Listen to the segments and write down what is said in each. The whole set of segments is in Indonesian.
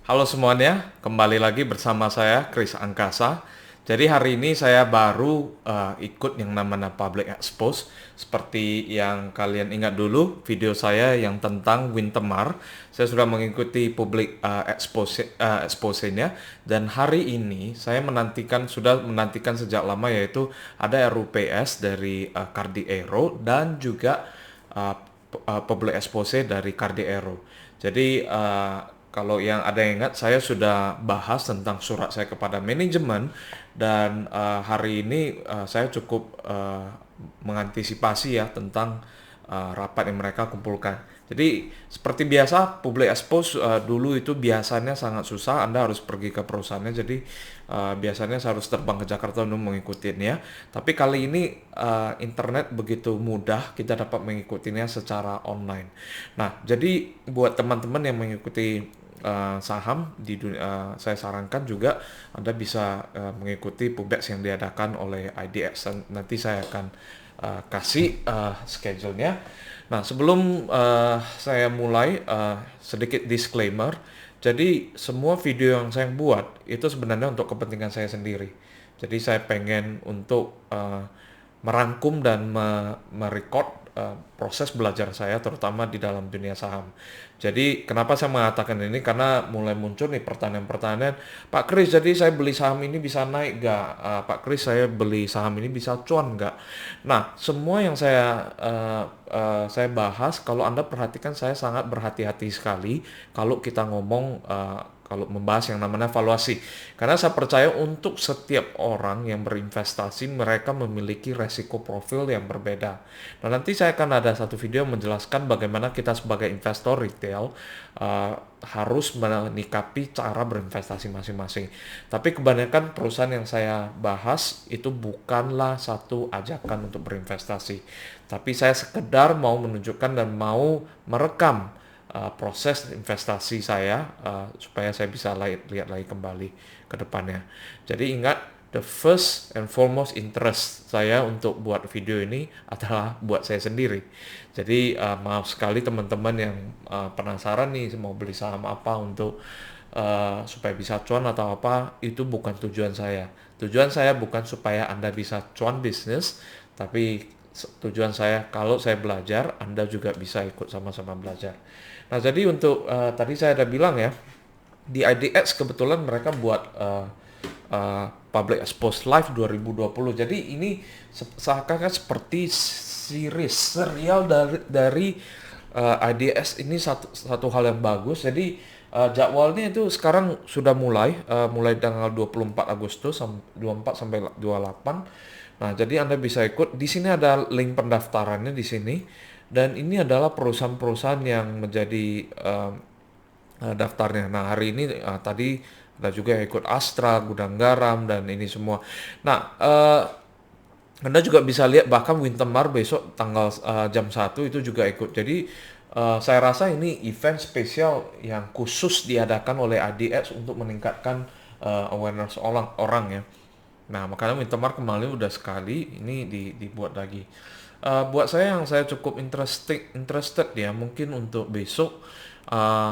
Halo semuanya, kembali lagi bersama saya Chris Angkasa. Jadi hari ini saya baru ikut yang namanya Public Expose. Seperti yang kalian ingat dulu video saya yang tentang Wintermar. Saya sudah mengikuti public expose-nya dan hari ini saya sudah menantikan sejak lama, yaitu ada RUPS dari Cardi Aero dan juga uh, public expose dari Cardi Aero. Jadi kalau yang ada yang ingat, saya sudah bahas tentang surat saya kepada manajemen dan hari ini saya cukup mengantisipasi ya tentang rapat yang mereka kumpulkan. Jadi seperti biasa, public expose dulu itu biasanya sangat susah. Anda harus pergi ke perusahaannya. Jadi biasanya saya harus terbang ke Jakarta untuk mengikutinya. Tapi kali ini internet begitu mudah, kita dapat mengikutinya secara online. Nah, jadi buat teman-teman yang mengikuti saham di dunia, saya sarankan juga Anda bisa mengikuti Pubex yang diadakan oleh IDX. Nanti saya akan kasih schedule-nya. Nah, sebelum saya mulai, sedikit disclaimer. Jadi, semua video yang saya buat itu sebenarnya untuk kepentingan saya sendiri. Jadi, saya pengen untuk merangkum dan merecord proses belajar saya terutama di dalam dunia saham. Jadi kenapa saya mengatakan ini, karena mulai muncul nih pertanyaan-pertanyaan, Pak Kris, jadi saya beli saham ini bisa naik gak? Pak Kris, saya beli saham ini bisa cuan gak? Nah, semua yang saya bahas, kalau Anda perhatikan, saya sangat berhati-hati sekali kalau kita ngomong kalau membahas yang namanya valuasi. Karena saya percaya untuk setiap orang yang berinvestasi, mereka memiliki resiko profil yang berbeda. Nah, nanti saya akan ada satu video yang menjelaskan bagaimana kita sebagai investor retail harus menikapi cara berinvestasi masing-masing. Tapi kebanyakan perusahaan yang saya bahas itu bukanlah satu ajakan untuk berinvestasi. Tapi saya sekedar mau menunjukkan dan mau merekam proses investasi saya supaya saya bisa lihat lagi kembali ke depannya. Jadi ingat, the first and foremost interest saya untuk buat video ini adalah buat saya sendiri. Jadi maaf sekali teman-teman yang penasaran nih mau beli saham apa untuk supaya bisa cuan atau apa, itu bukan tujuan saya. Tujuan saya bukan supaya Anda bisa cuan bisnis, tapi tujuan saya kalau saya belajar, Anda juga bisa ikut sama-sama belajar. Nah, jadi untuk tadi saya ada bilang ya, di IDX kebetulan mereka buat Public Expose Live 2020. Jadi ini seakan-akan seperti serial dari IDX. Ini satu hal yang bagus. Jadi jadwalnya itu sekarang sudah mulai tanggal 24 Agustus 24 sampai 28. Nah, jadi Anda bisa ikut. Di sini ada link pendaftarannya di sini. Dan ini adalah perusahaan-perusahaan yang menjadi daftarnya. Nah, hari ini tadi ada juga yang ikut Astra, Gudang Garam, dan ini semua. Nah, Anda juga bisa lihat bahkan Wintermar besok tanggal jam 1 itu juga ikut. Jadi saya rasa ini event spesial yang khusus diadakan oleh ADX untuk meningkatkan awareness orang ya. Nah, makanya Wintermar kemarin udah sekali, ini dibuat lagi. Buat saya yang saya cukup interested ya, mungkin untuk besok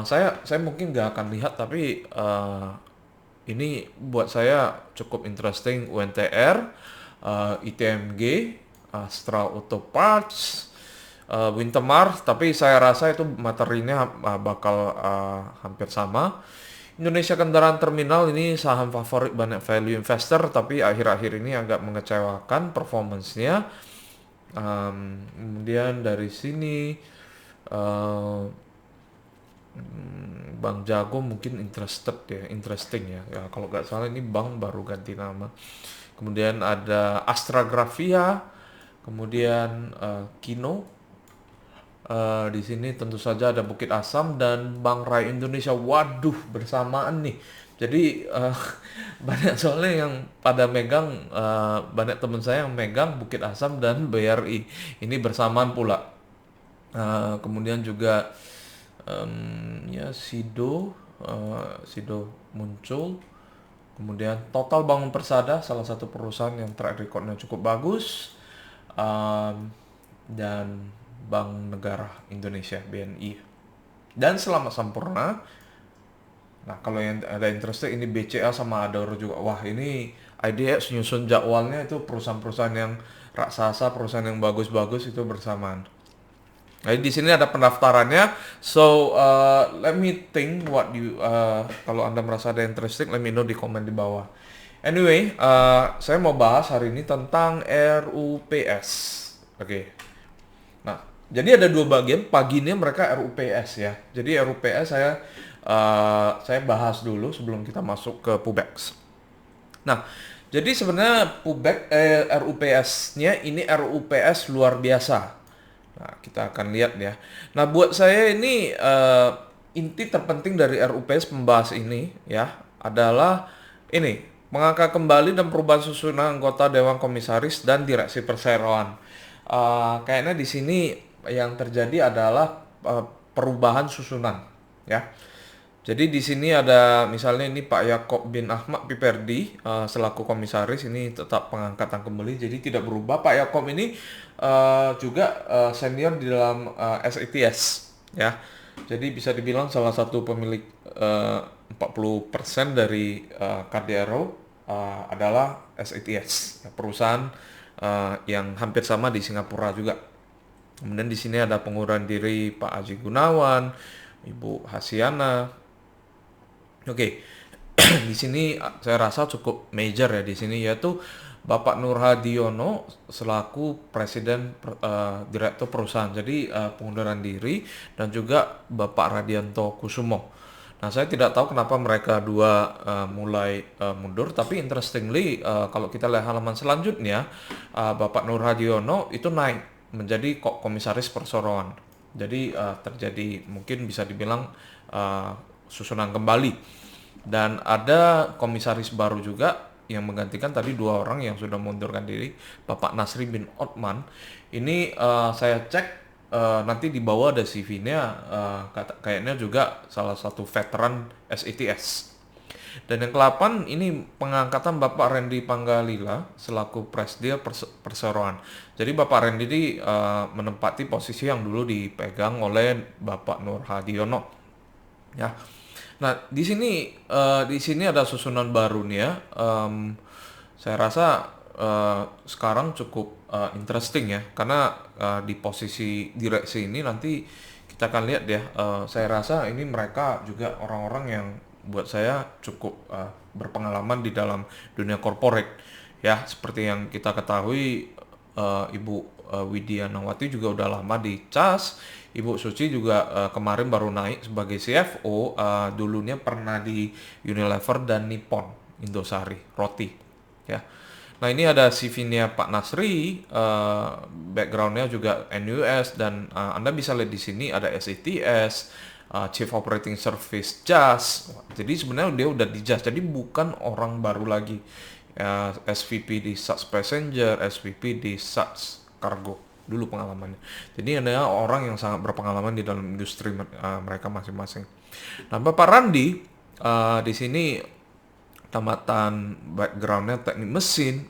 saya mungkin nggak akan lihat, tapi ini buat saya cukup interesting. UNTR, ITMG, Astra Auto Parts, Wintermar, tapi saya rasa itu materinya bakal hampir sama. Indonesia Kendaraan Terminal ini saham favorit banyak value investor, tapi akhir-akhir ini agak mengecewakan performance-nya. Kemudian dari sini uh, Bank Jago mungkin interesting ya. Ya kalau nggak salah ini bank baru ganti nama. Kemudian ada Astra Grafia, kemudian Kino. Di sini tentu saja ada Bukit Asam dan Bank Rakyat Indonesia. Waduh, bersamaan nih. Jadi banyak soalnya yang pada megang, banyak teman saya yang megang Bukit Asam dan BRI. Ini bersamaan pula. Kemudian juga ya Sido muncul. Kemudian Total Bangun Persada, salah satu perusahaan yang track recordnya cukup bagus. Dan Bank Negara Indonesia, BNI. Dan Selamat Sampurna, Nah, kalau yang ada interested ini BCA sama Adaro juga. Wah, ini IDX nyusun jadwalnya itu perusahaan-perusahaan yang raksasa, perusahaan yang bagus-bagus itu bersamaan. Jadi di sini ada pendaftarannya. So let me think what you kalau Anda merasa ada interesting, let me know di komen di bawah. Anyway, saya mau bahas hari ini tentang RUPS. Oke. Nah, jadi ada dua bagian. Pagi ini mereka RUPS ya. Jadi RUPS saya bahas dulu sebelum kita masuk ke Pubex. Nah, jadi sebenarnya RUPS-nya ini RUPS luar biasa. Nah, kita akan lihat ya. Nah, buat saya ini inti terpenting dari RUPS pembahas ini ya adalah ini mengangkat kembali dan perubahan susunan anggota Dewan Komisaris dan Direksi Perseroan. Kayaknya di sini yang terjadi adalah perubahan susunan ya. Jadi di sini ada misalnya ini Pak Yakob bin Ahmad Piperdi selaku komisaris ini tetap pengangkatan kembali, jadi tidak berubah. Pak Yakob ini juga senior di dalam SITS ya. Jadi bisa dibilang salah satu pemilik 40% dari KDRO adalah SITS, ya, perusahaan yang hampir sama di Singapura juga. Kemudian di sini ada pengunduran diri Pak Aji Gunawan, Ibu Hasiana. Oke, di sini saya rasa cukup major ya di sini, yaitu Bapak Nur Hadiono selaku Presiden Direktur Perusahaan. Jadi pengunduran diri, dan juga Bapak Radianto Kusumo. Nah, saya tidak tahu kenapa mereka dua mulai mundur, tapi interestingly kalau kita lihat halaman selanjutnya, Bapak Nur Hadiono itu naik menjadi komisaris perseroan. Jadi terjadi mungkin bisa dibilang susunan kembali, dan ada komisaris baru juga yang menggantikan tadi dua orang yang sudah mengundurkan diri, Bapak Nasri bin Othman. Ini saya cek nanti di bawah ada CV-nya, kayaknya juga salah satu veteran SITS. Dan yang ke-8 ini pengangkatan Bapak Randy Panggalila selaku Presdir Perseroan. Jadi Bapak Randy ini menempati posisi yang dulu dipegang oleh Bapak Nur Hadiono. Ya. Nah, di sini ada susunan baru nih ya. Saya rasa sekarang cukup interesting ya, karena di posisi direksi ini nanti kita akan lihat ya. Saya rasa ini mereka juga orang-orang yang buat saya cukup berpengalaman di dalam dunia corporate ya. Seperti yang kita ketahui, Ibu Widya Nawati juga udah lama di CAS. Ibu Suci juga kemarin baru naik sebagai CFO. Dulunya pernah di Unilever dan Nippon Indosari Roti ya. Nah, ini ada CV-nya Pak Nasri, background-nya juga NUS, dan Anda bisa lihat di sini ada SITS, Chief Operating Service JAS. Jadi sebenarnya dia udah di JAS, jadi bukan orang baru lagi. SVP di SATS Passenger, SVP di SATS Cargo dulu pengalamannya. Jadi ada orang yang sangat berpengalaman di dalam industri mereka masing-masing. Nah, Bapak Randi di sini tamatan backgroundnya teknik mesin,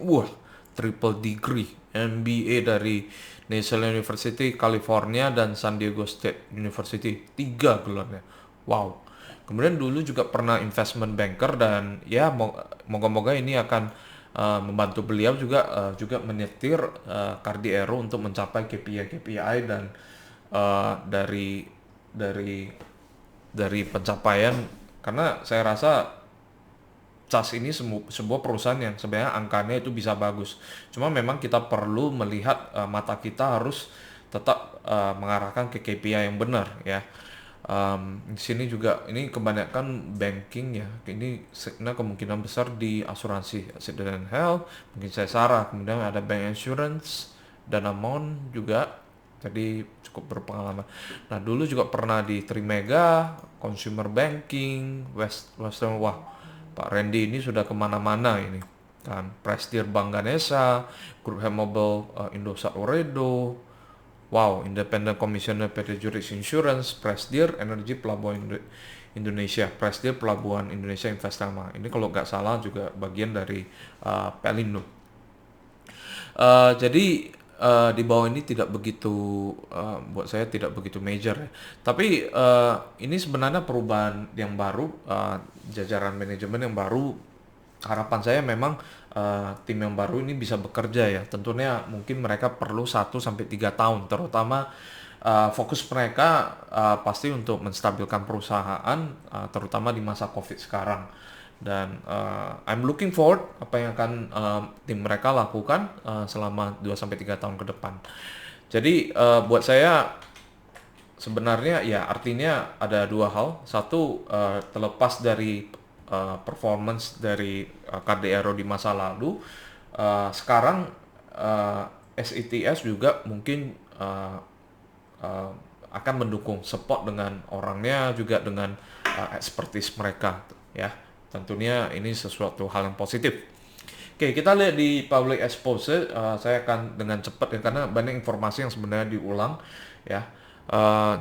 triple degree, MBA dari National University California dan San Diego State University, 3 gelarnya. Wow. Kemudian dulu juga pernah investment banker, dan ya moga-moga ini akan membantu beliau juga menyetir KDRO untuk mencapai KPI dan dari pencapaian, karena saya rasa CAS ini sebuah perusahaan yang sebenarnya angkanya itu bisa bagus. Cuma memang kita perlu melihat mata kita harus tetap mengarahkan ke KPI yang benar ya. Di sini juga ini kebanyakan banking ya. Ini kemungkinan besar di asuransi accident and health, mungkin saya salah. Kemudian ada bank insurance, Danamon juga. Jadi cukup berpengalaman. Nah, dulu juga pernah di Trimega, consumer banking, Western. Wah, Pak Randy ini sudah kemana-mana ini kan. Presdir Bank Ganesha, Group Health Mobile Indosat Oredo, wow, Independent Commissioner PT Juris Insurance, Presdir Energi Pelabuhan Indonesia, Presdir Pelabuhan Indonesia Investama. Ini kalau nggak salah juga bagian dari Pelindo. Jadi di bawah ini tidak begitu, buat saya tidak begitu major ya. Tapi ini sebenarnya perubahan yang baru, jajaran manajemen yang baru. Harapan saya memang tim yang baru ini bisa bekerja ya. Tentunya mungkin mereka perlu 1 sampai 3 tahun, terutama fokus mereka pasti untuk menstabilkan perusahaan, terutama di masa COVID sekarang. Dan I'm looking forward apa yang akan tim mereka lakukan selama 2 sampai 3 tahun ke depan. Jadi buat saya sebenarnya ya artinya ada dua hal. Satu, terlepas dari performance dari KDRO di masa lalu, sekarang SETS juga mungkin uh, akan mendukung, support dengan orangnya juga dengan expertise mereka ya. Tentunya ini sesuatu hal yang positif. Oke, kita lihat di public expose. Saya akan dengan cepat ya karena banyak informasi yang sebenarnya diulang ya.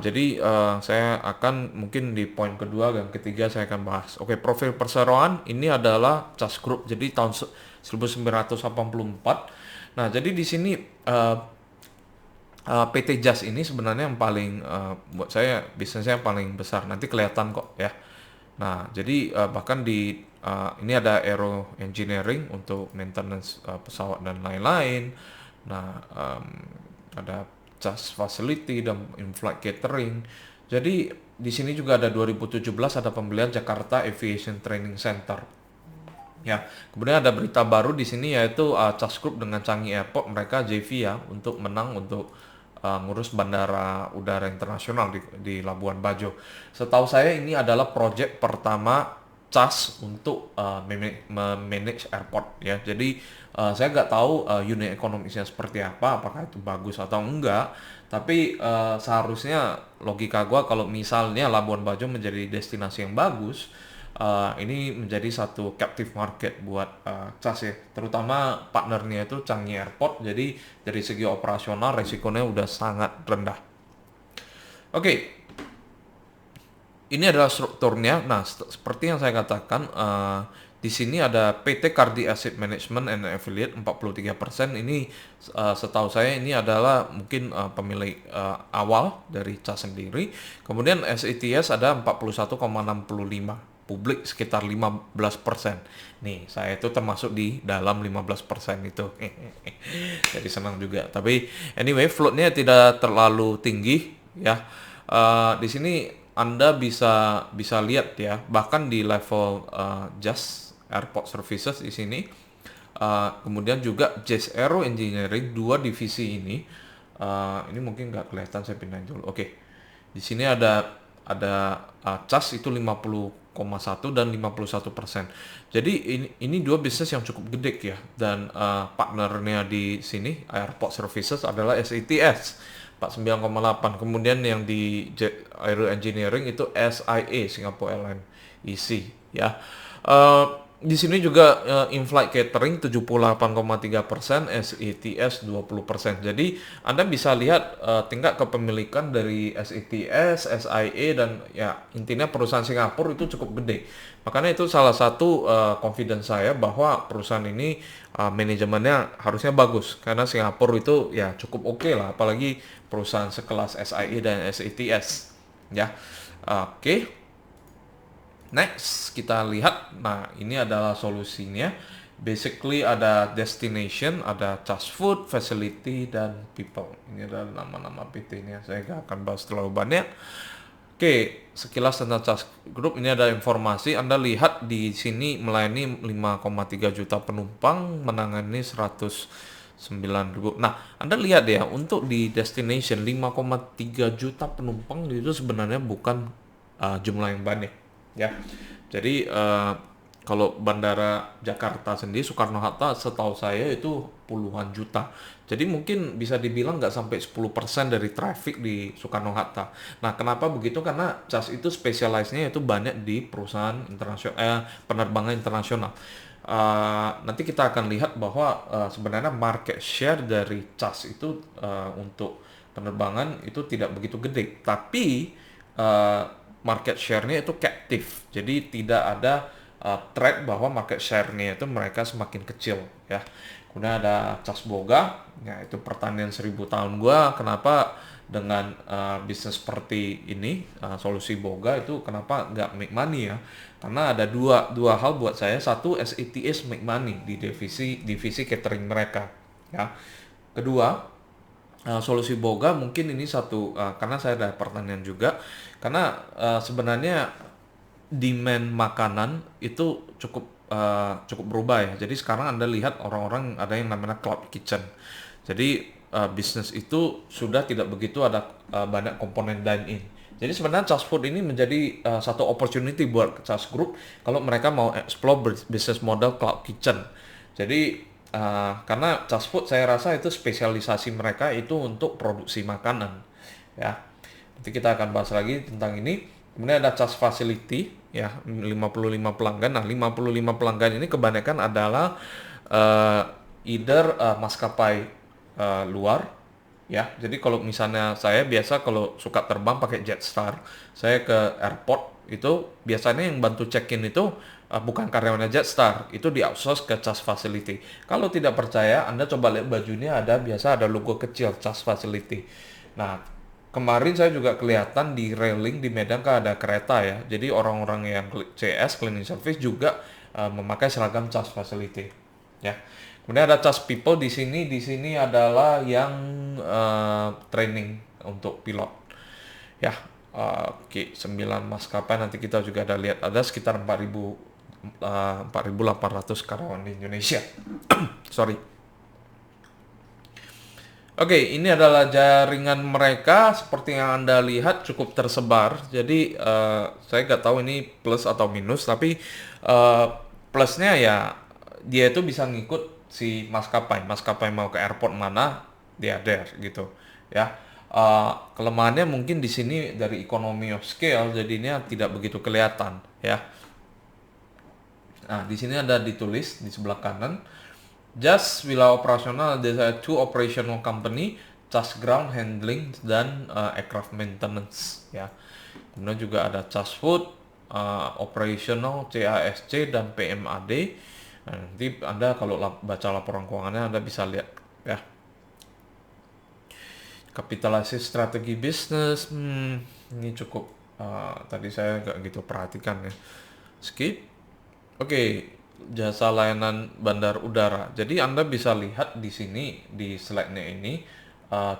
Jadi saya akan mungkin di poin kedua dan ketiga saya akan bahas. Oke, profil perseroan ini adalah CAS Group. Jadi tahun 1984. Nah, jadi di sini PT JAS ini sebenarnya yang paling buat saya bisnisnya yang paling besar. Nanti kelihatan kok ya. Nah, jadi bahkan di ini ada Aero Engineering untuk maintenance pesawat dan lain-lain. Nah, ada JAS Facility dan in-flight catering. Jadi di sini juga ada 2017 ada pembelian Jakarta Aviation Training Center. Ya, kemudian ada berita baru di sini yaitu CAS Group dengan Changi Airport mereka JV ya untuk menang untuk ngurus bandara udara internasional di Labuan Bajo. Setahu saya ini adalah proyek pertama CAS untuk manage airport ya. Jadi saya nggak tahu unit ekonomisnya seperti apa, apakah itu bagus atau enggak. Tapi seharusnya logika gua kalau misalnya Labuan Bajo menjadi destinasi yang bagus, ini menjadi satu captive market buat CAS ya, terutama partnernya itu Changi Airport. Jadi dari segi operasional resikonya udah sangat rendah. Oke, ini adalah strukturnya. Nah, seperti yang saya katakan, di sini ada PT Cardi Asset Management and Affiliate 43%. Ini setahu saya ini adalah mungkin pemilik awal dari CAS sendiri. Kemudian SETS ada 41,65, publik sekitar 15%. Nih, saya itu termasuk di dalam 15% itu. Jadi senang juga. Tapi anyway, floatnya tidak terlalu tinggi ya. Di sini Anda bisa lihat ya, bahkan di level JAS Airport Services di sini. Kemudian juga JAS Aero Engineering, dua divisi ini. Ini mungkin nggak kelihatan, saya pindahin dulu. Oke. Di sini ada CAS itu 50,1 dan 51%. Jadi ini dua bisnis yang cukup gede ya, dan partnernya di sini Airport Services adalah SETS 49,8. Kemudian yang di Aero Engineering itu SIA Singapore Airlines EC ya. Di sini juga in-flight catering 78,3%, SETS 20%. Jadi Anda bisa lihat tingkat kepemilikan dari SETS, SIA dan ya intinya perusahaan Singapura itu cukup gede. Makanya itu salah satu confidence saya bahwa perusahaan ini manajemennya harusnya bagus karena Singapura itu ya cukup oke lah, apalagi perusahaan sekelas SIA dan SETS ya. Oke. Next, kita lihat. Nah, ini adalah solusinya. Basically ada destination, ada CAS Food, Facility, dan People. Ini adalah nama-nama PT-nya. Saya nggak akan bahas terlalu banyak. Oke, sekilas tentang CAS Group. Ini ada informasi. Anda lihat di sini melayani 5,3 juta penumpang, menangani 109.000. Nah, Anda lihat ya, untuk di destination 5,3 juta penumpang itu sebenarnya bukan jumlah yang banyak. Ya, jadi kalau Bandara Jakarta sendiri Soekarno-Hatta setahu saya itu puluhan juta. Jadi mungkin bisa dibilang nggak sampai 10% dari traffic di Soekarno-Hatta. Nah, kenapa begitu? Karena CAS itu spesialisnya itu banyak di perusahaan internasional, penerbangan internasional. Nanti kita akan lihat bahwa sebenarnya market share dari CAS itu untuk penerbangan itu tidak begitu gede. Tapi market share-nya itu captive, jadi tidak ada trend bahwa market share-nya itu mereka semakin kecil ya. Kemudian ada Charles Boga, ya itu pertanian 1000 tahun gua. Kenapa dengan bisnis seperti ini, solusi Boga itu kenapa nggak make money ya? Karena ada dua hal buat saya. Satu, as it is make money di divisi catering mereka ya. Kedua, solusi Boga mungkin ini satu, karena saya ada pertanian juga, karena sebenarnya demand makanan itu cukup berubah ya. Jadi sekarang Anda lihat orang-orang ada yang namanya cloud kitchen. Jadi bisnis itu sudah tidak begitu ada banyak komponen dine in. Jadi sebenarnya Charles Food ini menjadi satu opportunity buat Charles Group kalau mereka mau explore bisnis model cloud kitchen. Jadi karena Charles Food saya rasa itu spesialisasi mereka itu untuk produksi makanan ya. Nanti kita akan bahas lagi tentang ini. Kemudian ada charge facility ya, 55 pelanggan. Nah, 55 pelanggan ini kebanyakan adalah either maskapai luar ya. Jadi kalau misalnya saya biasa kalau suka terbang pakai Jetstar, saya ke airport itu biasanya yang bantu check-in itu bukan karyawannya Jetstar, itu di outsource ke charge facility. Kalau tidak percaya, Anda coba lihat bajunya biasa ada logo kecil charge facility. Nah, kemarin saya juga kelihatan di railing di Medan kan ada kereta ya. Jadi orang-orang yang CS cleaning service juga memakai seragam charge facility ya. Kemudian ada charge people di sini. Di sini adalah yang training untuk pilot ya. Oke, 9 maskapai nanti kita juga ada lihat ada sekitar 4.800 karyawan di Indonesia. Sorry. Oke, ini adalah jaringan mereka seperti yang Anda lihat cukup tersebar. Jadi saya nggak tahu ini plus atau minus, tapi plusnya ya dia itu bisa ngikut si maskapai. Maskapai mau ke airport mana, dia there gitu ya. Kelemahannya mungkin di sini dari economy of scale, jadinya tidak begitu kelihatan ya. Nah, di sini ada ditulis di sebelah kanan. Just wilayah operasional ada two operational company, just ground handling dan aircraft maintenance ya. Kemudian juga ada just food, operational CASC dan PMAD. Nah, nanti Anda kalau baca laporan keuangannya Anda bisa lihat ya. Kapitalisasi strategi bisnis, ini cukup tadi saya nggak gitu perhatikan ya. Skip. Oke, jasa layanan bandar udara. Jadi Anda bisa lihat di sini di slide-nya ini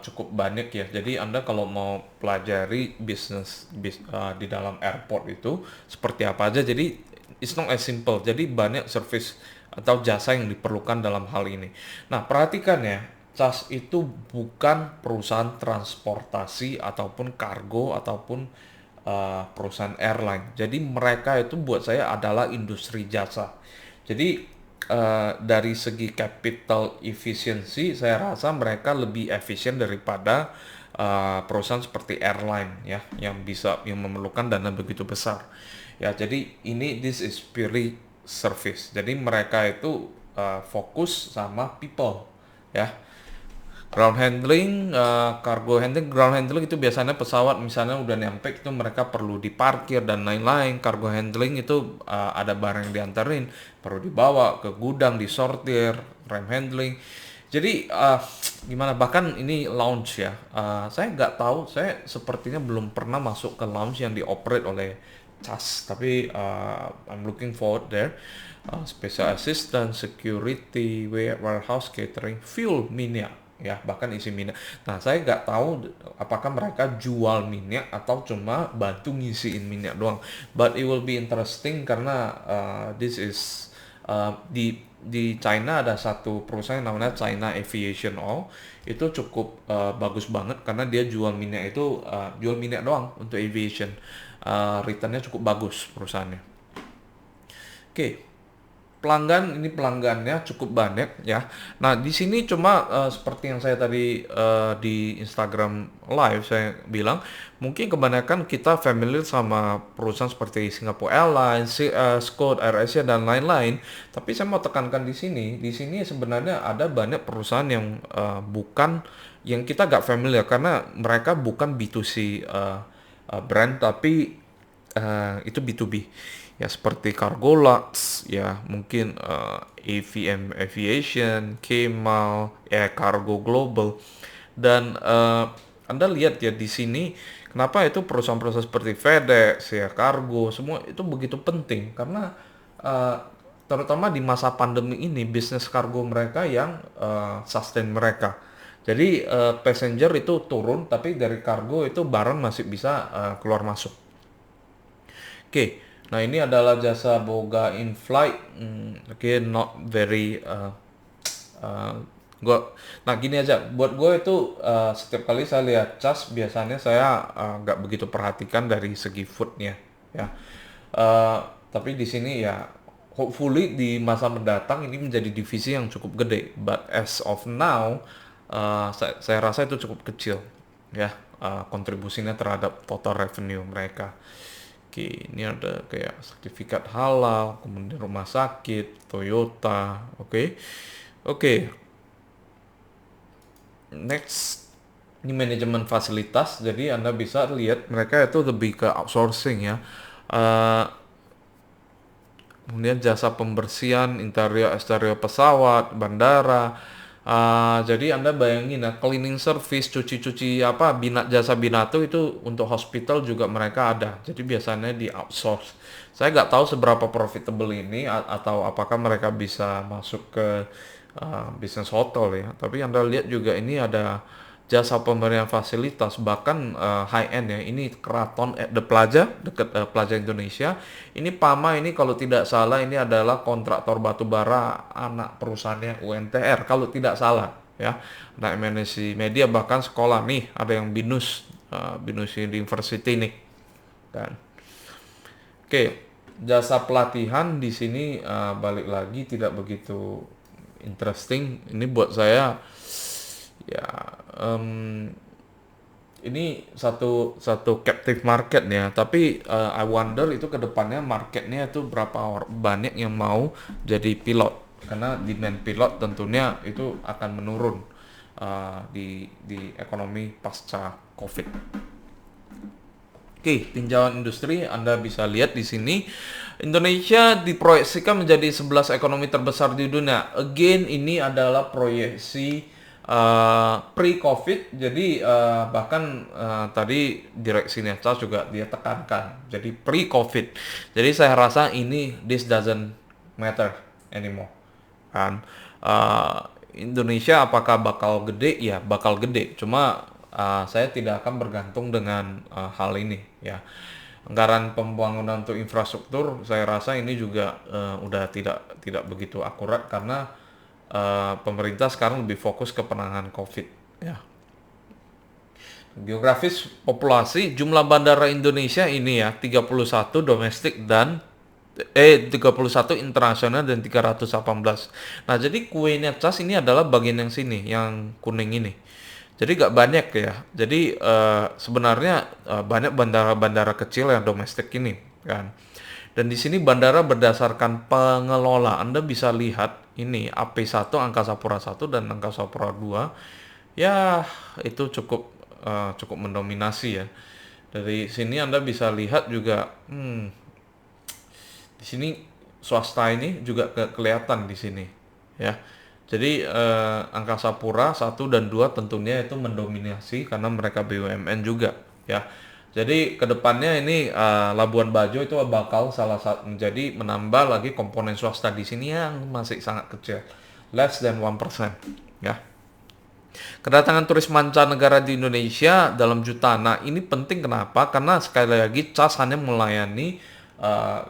cukup banyak ya. Jadi Anda kalau mau pelajari bisnis di dalam airport itu seperti apa aja. Jadi it's not as simple. Jadi banyak service atau jasa yang diperlukan dalam hal ini. Nah, perhatikan ya. CAS itu bukan perusahaan transportasi ataupun kargo ataupun perusahaan airline. Jadi mereka itu buat saya adalah industri jasa. Jadi dari segi capital efficiency saya rasa mereka lebih efisien daripada perusahaan seperti airline ya yang memerlukan dana begitu besar. Ya, jadi this is purely service. Jadi mereka itu fokus sama people ya. Ground handling, cargo handling, ground handling itu biasanya pesawat misalnya udah nyampe itu mereka perlu diparkir dan lain-lain. Cargo handling itu ada barang yang diantarin, perlu dibawa ke gudang, disortir, rem handling. Jadi gimana? Bahkan ini lounge ya. Saya nggak tahu, saya sepertinya belum pernah masuk ke lounge yang dioperate oleh CAS, tapi I'm looking forward there. Special assistant, security, warehouse, catering, fuel minyak. Ya, bahkan isi minyak. Nah, saya nggak tahu apakah mereka jual minyak atau cuma bantu ngisiin minyak doang. But it will be interesting karena this is di China ada satu perusahaan yang namanya China Aviation Oil. Itu cukup bagus banget karena dia jual minyak itu jual minyak doang untuk aviation. Returnnya cukup bagus perusahaannya. Oke. Pelanggannya cukup banyak ya. Nah, di sini cuma seperti yang saya tadi di Instagram live saya bilang, mungkin kebanyakan kita familiar sama perusahaan seperti Singapore Airlines, Scoot, AirAsia dan lain-lain. Tapi saya mau tekankan di sini sebenarnya ada banyak perusahaan yang bukan yang kita gak familiar karena mereka bukan B2C brand tapi itu B2B. ya seperti Cargolux, ya mungkin AVM Aviation, Kemal, ya Cargo Global. Dan Anda lihat ya di sini kenapa itu perusahaan-perusahaan seperti FedEx, ya Cargo, semua itu begitu penting karena eh, terutama di masa pandemi ini bisnis kargo mereka yang sustain mereka. Jadi passenger itu turun, tapi dari kargo itu barang masih bisa keluar masuk. Oke, nah ini adalah jasa boga in flight. Oke, not very uh, gua. Nah gini aja, buat gue itu setiap kali saya lihat cas biasanya saya nggak begitu perhatikan dari segi foodnya, ya. Eh, tapi di sini ya, hopefully di masa mendatang ini menjadi divisi yang cukup gede. But as of now, saya rasa itu cukup kecil, ya, kontribusinya terhadap total revenue mereka. Oke, ini ada kayak sertifikat halal, kemudian rumah sakit, Toyota. Oke, oke. Next, ini manajemen fasilitas. Jadi Anda bisa lihat mereka itu lebih ke outsourcing, ya. Eh, Kemudian jasa pembersihan interior eksterior pesawat, bandara. Jadi Anda bayangin ya, cleaning service, cuci-cuci apa, jasa binato itu untuk hospital juga mereka ada. Jadi biasanya di outsource. Saya nggak tahu seberapa profitable ini atau apakah mereka bisa masuk ke bisnis hotel, ya. Tapi Anda lihat juga ini ada jasa pemberian fasilitas bahkan high end, ya. Ini Keraton at the Plaza dekat Plaza Indonesia. Ini Pama, ini kalau tidak salah ini adalah kontraktor batubara anak perusahaannya UNTR kalau tidak salah, ya. Nah, MNC Media bahkan sekolah nih ada yang Binus University nih kan. Oke, jasa pelatihan di sini balik lagi tidak begitu interesting. Ini buat saya ya, ini satu satu captive market ya, tapi I wonder itu ke depannya marketnya itu berapa banyak yang mau jadi pilot, karena demand pilot tentunya itu akan menurun di ekonomi pasca COVID. Oke, tinjauan industri Anda bisa lihat di sini. Indonesia diproyeksikan menjadi 11 ekonomi terbesar di dunia. Again, ini adalah proyeksi pre-COVID. Jadi bahkan tadi direksinya Charles juga dia tekankan. Jadi pre-COVID. Jadi saya rasa ini this doesn't matter anymore. Kan? Indonesia apakah bakal gede? Ya, bakal gede. Cuma saya tidak akan bergantung dengan hal ini, ya. Anggaran pembangunan untuk infrastruktur saya rasa ini juga udah tidak begitu akurat karena pemerintah sekarang lebih fokus ke penanganan COVID, ya. Geografis populasi jumlah bandara Indonesia ini ya 31 domestik dan 31 internasional dan 318. Nah, jadi kuenya cas ini adalah bagian yang sini, yang kuning ini. Jadi gak banyak ya. Jadi sebenarnya banyak bandara-bandara kecil yang domestik ini kan. Dan di sini bandara berdasarkan pengelola. Anda bisa lihat ini AP1, Angkasa Pura 1 dan Angkasa Pura 2. Ya, itu cukup mendominasi ya. Dari sini Anda bisa lihat juga di sini swasta ini juga kelihatan di sini, ya. Jadi Angkasa Pura 1 dan 2 tentunya itu mendominasi karena mereka BUMN juga, ya. Jadi kedepannya ini Labuan Bajo itu bakal salah satu menjadi menambah lagi komponen swasta di sini yang masih sangat kecil, less than 1%, ya. Kedatangan turis mancanegara di Indonesia dalam jutaan. Nah, ini penting kenapa? Karena sekali lagi CAS hanya melayani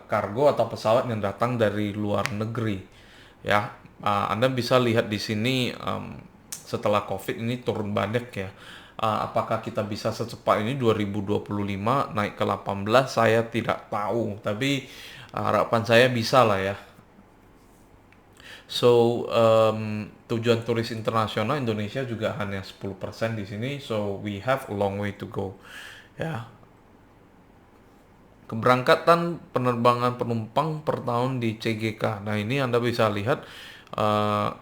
kargo atau pesawat yang datang dari luar negeri. Ya, Anda bisa lihat di sini setelah COVID ini turun banyak ya. Apakah kita bisa secepat ini 2025 naik ke 18? Saya tidak tahu, tapi harapan saya bisa lah ya. So, tujuan turis internasional Indonesia juga hanya 10% di sini. So, we have a long way to go. Ya. Keberangkatan penerbangan penumpang per tahun di CGK. Nah, ini Anda bisa lihat uh,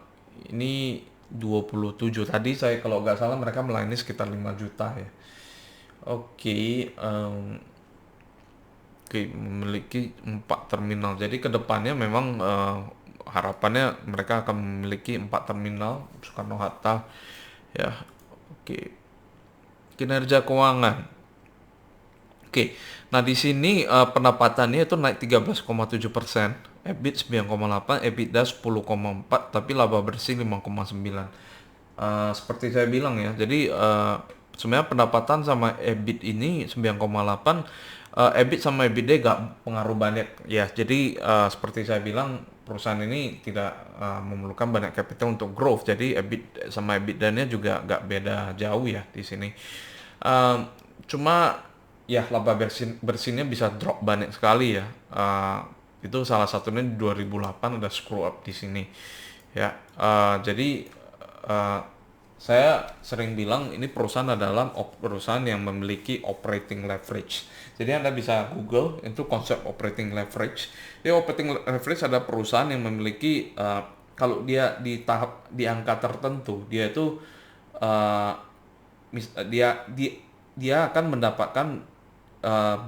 ini 27. Tadi saya kalau nggak salah mereka melayani sekitar 5 juta ya. Oke, Oke, memiliki 4 terminal. Jadi kedepannya memang harapannya mereka akan memiliki 4 terminal Soekarno-Hatta ya. Oke, kinerja keuangan. Oke, nah di sini pendapatannya itu naik 13,7%, EBIT 9,8, EBITDA 10,4, tapi laba bersih 5,9. Seperti saya bilang ya, jadi sebenarnya pendapatan sama EBIT ini 9,8, EBIT sama EBITDA gak pengaruh banyak ya. Jadi seperti saya bilang perusahaan ini tidak memerlukan banyak capital untuk growth. Jadi EBIT sama EBITDA-nya juga gak beda jauh ya di sini. Eh, Cuma ya laba bersihnya bisa drop banyak sekali ya. Itu salah satunya di 2008 ada screw up di sini. Ya, jadi eh, saya sering bilang ini perusahaan adalah perusahaan yang memiliki operating leverage. Jadi Anda bisa Google itu konsep operating leverage. Jadi operating leverage ada perusahaan yang memiliki kalau dia di tahap di angka tertentu dia itu eh, dia akan mendapatkan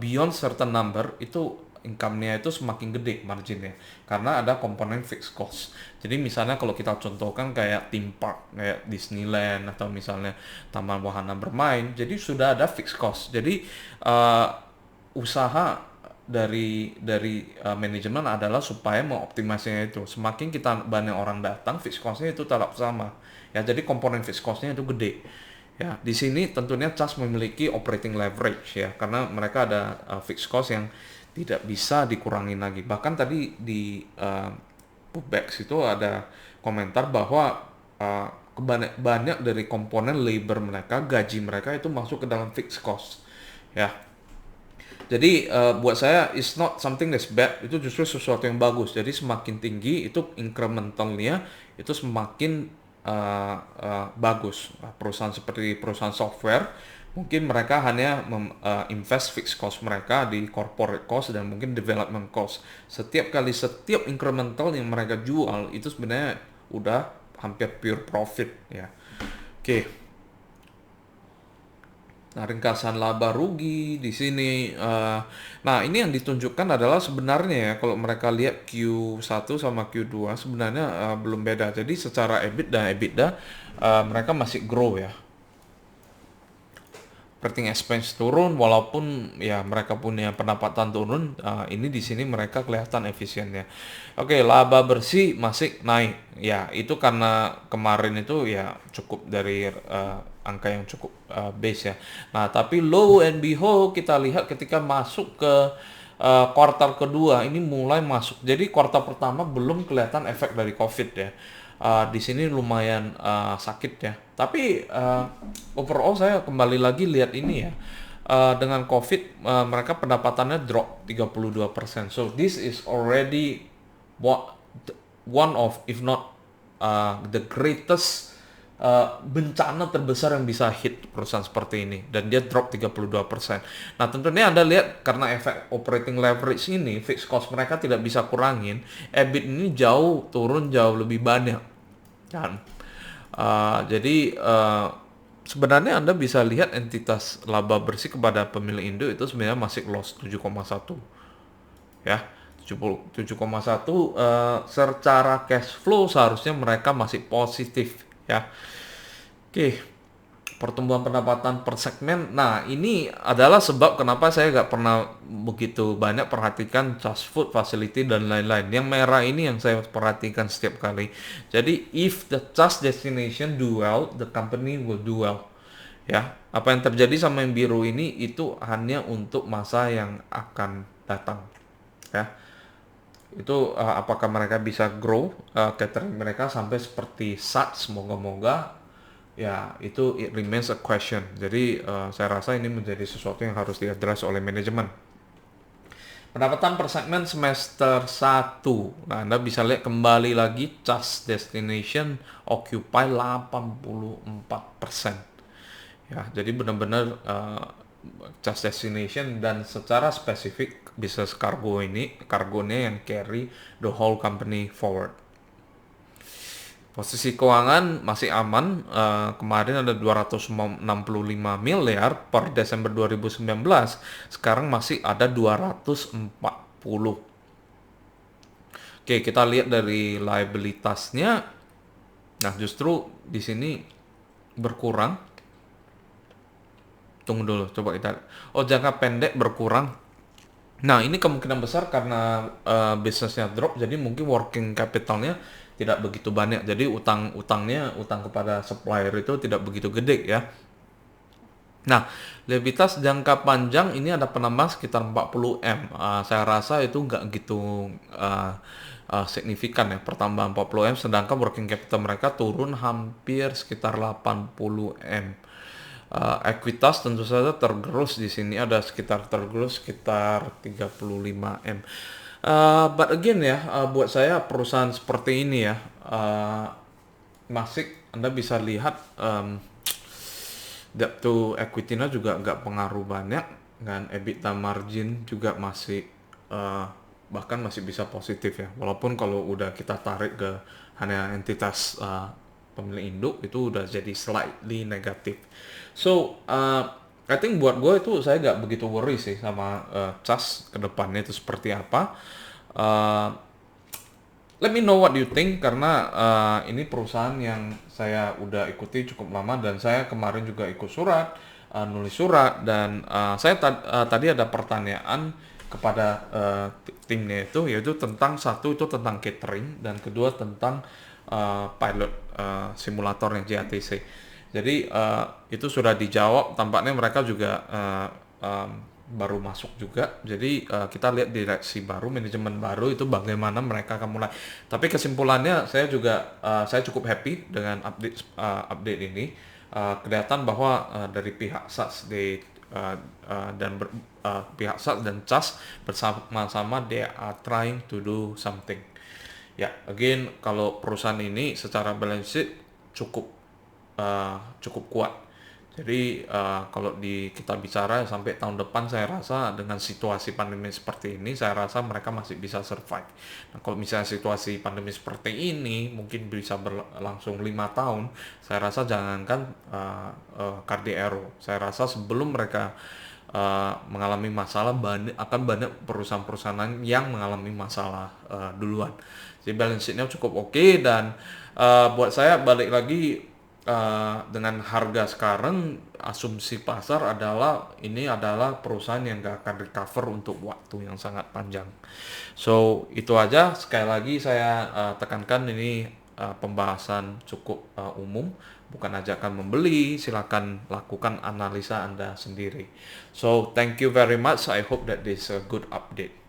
beyond certain number itu income-nya itu semakin gede marginnya karena ada komponen fixed cost. Jadi misalnya kalau kita contohkan kayak theme park kayak Disneyland atau misalnya taman wahana bermain, jadi sudah ada fixed cost. Jadi uh, usaha dari manajemen adalah supaya mengoptimasinya itu. Semakin kita banyak orang datang, fixed cost-nya itu tetap sama. Ya, jadi komponen fixed cost-nya itu gede. Ya, di sini tentunya CAS memiliki operating leverage ya, karena mereka ada fixed cost yang tidak bisa dikurangi lagi. Bahkan tadi di Pubex itu ada komentar bahwa banyak dari komponen labor mereka, gaji mereka itu masuk ke dalam fixed cost. Ya, jadi buat saya it's not something that's bad, itu justru sesuatu yang bagus. Jadi semakin tinggi itu incrementalnya itu semakin bagus. Perusahaan seperti perusahaan software mungkin mereka hanya invest fixed cost mereka di corporate cost dan mungkin development cost. Setiap incremental yang mereka jual itu sebenarnya udah hampir pure profit ya. Oke. Nah, ringkasan laba rugi di sini. Nah, ini yang ditunjukkan adalah sebenarnya ya, kalau mereka lihat Q1 sama Q2 sebenarnya belum beda. Jadi secara EBIT dan EBITDA mereka masih grow ya. Operating expense turun walaupun ya mereka punya pendapatan turun, ini di sini mereka kelihatan efisiennya. Oke, laba bersih masih naik. Ya, itu karena kemarin itu ya cukup dari angka yang cukup base ya. Nah, tapi low and behold kita lihat ketika masuk ke kuartal kedua ini mulai masuk. Jadi kuartal pertama belum kelihatan efek dari COVID ya. Di sini lumayan sakit ya. Tapi overall saya kembali lagi lihat ini ya. Dengan COVID mereka pendapatannya drop 32%. So this is already one of if not the greatest bencana terbesar yang bisa hit perusahaan seperti ini, dan dia drop 32%. Nah, tentunya Anda lihat karena efek operating leverage ini, fixed cost mereka tidak bisa kurangin, EBIT ini turun jauh lebih banyak kan. Jadi sebenarnya Anda bisa lihat entitas laba bersih kepada pemilik Indo itu sebenarnya masih loss 7,1 ya. 7,1 secara cash flow seharusnya mereka masih positif ya. Oke, pertumbuhan pendapatan per segmen. Nah, ini adalah sebab kenapa saya nggak pernah begitu banyak perhatikan fast food facility dan lain-lain. Yang merah ini yang saya perhatikan setiap kali. Jadi, if the trust destination do well, the company will do well. Ya, apa yang terjadi sama yang biru ini itu hanya untuk masa yang akan datang. Ya, itu apakah mereka bisa grow catering mereka sampai seperti SAT, semoga-moga ya, itu it remains a question. Jadi saya rasa ini menjadi sesuatu yang harus diadres oleh manajemen. Pendapatan per segmen semester 1. Nah, Anda bisa lihat kembali lagi Just Destination occupy 84%. Ya, jadi benar-benar Just Destination dan secara spesifik bisnis kargonya yang carry the whole company forward. Posisi keuangan masih aman. Kemarin ada 265 miliar per Desember 2019. Sekarang masih ada 240. Oke, kita lihat dari liabilitasnya. Nah, justru di sini berkurang. Tunggu dulu, coba kita. Oh, jangka pendek berkurang. Nah, ini kemungkinan besar karena bisnisnya drop, jadi mungkin working capitalnya tidak begitu banyak. Jadi utang kepada supplier itu tidak begitu gede ya. Nah, likuiditas jangka panjang ini ada penambahan sekitar 40 M. Saya rasa itu nggak gitu signifikan ya, pertambahan 40 M, sedangkan working capital mereka turun hampir sekitar 80 M. Ekuitas tentu saja tergerus di sini, ada tergerus sekitar 35 M. But again ya, buat saya perusahaan seperti ini ya, masih Anda bisa lihat debt to equity-nya juga nggak pengaruh banyak, dan EBITDA margin juga masih bahkan masih bisa positif ya, walaupun kalau udah kita tarik ke hanya entitas pemilik induk itu udah jadi slightly negatif. So I think buat gue itu saya nggak begitu worry sih sama CAS kedepannya itu seperti apa. Uh, Let me know what you think, karena ini perusahaan yang saya udah ikuti cukup lama, dan saya kemarin juga ikut nulis surat, dan tadi ada pertanyaan kepada timnya itu, yaitu tentang satu itu tentang catering, dan kedua tentang pilot simulator yang JATC. Jadi itu sudah dijawab, tampaknya mereka juga baru masuk juga. Jadi kita lihat direksi baru, manajemen baru itu bagaimana mereka akan mulai. Tapi kesimpulannya saya cukup happy dengan update ini. Kelihatan bahwa dari pihak SATS pihak SATS dan CAS bersama-sama they are trying to do something. Ya, again, kalau perusahaan ini secara balance sheet cukup kuat. Jadi kalau kita bicara sampai tahun depan, saya rasa dengan situasi pandemi seperti ini, saya rasa mereka masih bisa survive. Nah, kalau misalnya situasi pandemi seperti ini mungkin bisa berlangsung 5 tahun, saya rasa jangankan Cardiero, saya rasa sebelum mereka mengalami masalah, akan banyak perusahaan-perusahaan yang mengalami masalah duluan. Jadi balance sheet-nya cukup oke, dan buat saya balik lagi, dengan harga sekarang, asumsi pasar adalah ini adalah perusahaan yang gak akan recover untuk waktu yang sangat panjang. So itu aja, sekali lagi saya tekankan ini pembahasan cukup umum, bukan ajakan membeli. Silakan lakukan analisa Anda sendiri. So thank you very much, I hope that this is a good update.